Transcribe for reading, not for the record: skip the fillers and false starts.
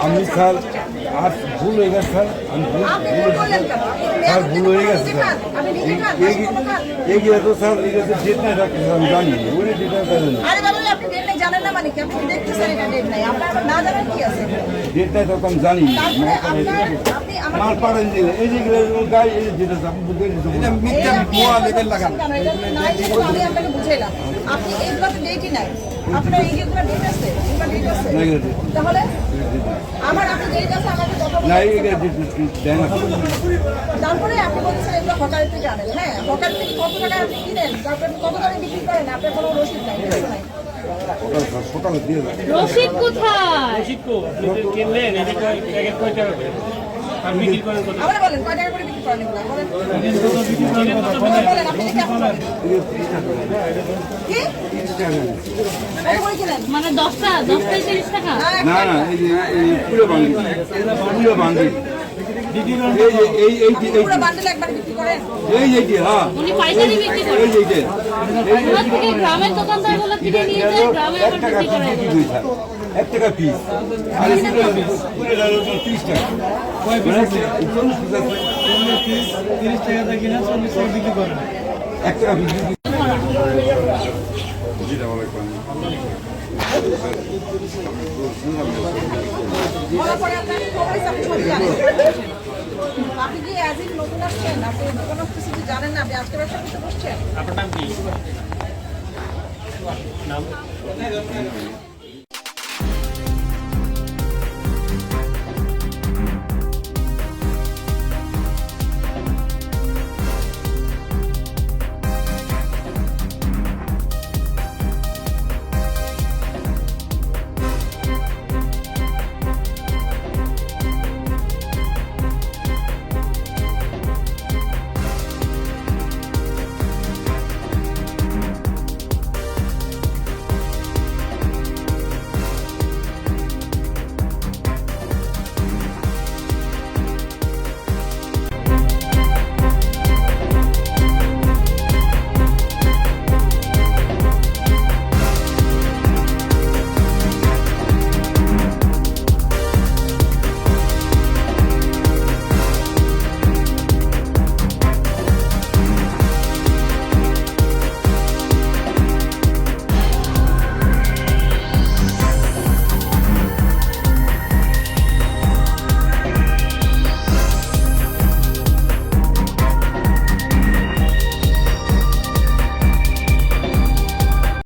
আমি স্যার আর ভুল হয়ে গেছে স্যার আমি স্যার ভুল হয়ে গেছে স্যার এগিয়ে তো স্যার এগিয়ে ডেট নাই রাখতে আমি জানি ওই ডেটটা জানেন জানেন না মানে কি আপনি দেখতেছেন এটা ডেট নাই আপনার না জানেন কি আছে ডেট নাই তো আমি জানি মাল পাড়েন দিলে এই যে গাড়ি এই যেটা আপনি বুঝতে এটা মিথ্যা ভুয়া লেভেল লাগান আমি আপনাকে বুঝাইলাম আপনি এইগুলোতে ডেটই নাই আপনার এইগুলো ডেট আছে ডেট আছে তাহলে আমার আপনি ডেট আছে আমাকে কত না এই দেন তারপরে আপনি বলছেন এগুলো হকার থেকে আনেন হ্যাঁ হকার থেকে কত টাকা আপনি কিনেন তারপরে কত দামে বিক্রি করেন আপনার কোনো রসিদ নাই কিছু নাই রসিদ কোথায়? কিনলেন এটা কয় টাকা করে আর বিক্রি করেন কত? আবার বলেন কয় টাকা করে বিক্রি করেন এগুলো বলেন বলেন আপনি কি কেমন করেন কি কত করে কিনেন মানে 10টায় 30 টাকা? না না এই পুরো বাঙ্গি পুরো বান্ডেল একবার বিক্রি করেন হ্যাঁ উনি পাইকারি বিক্রি করেন। ওনার থেকে গ্রামের দোকানদারগুলো কিনে নিয়ে যায় গ্রামে আবার বিক্রি করে। 1 টাকা পিস আর পুরো 30 টাকা কয় পিস আছে 30 টাকা দা কিনা 40 টাকা বিক্রি করেন 1 টাকা পিস আপনি কি আজ নতুন আসছেন আপনি কোনো কিছু জানেন না আপনি আজকে ব্যবসা করতে বসছেন আপনার নাম কি? নাম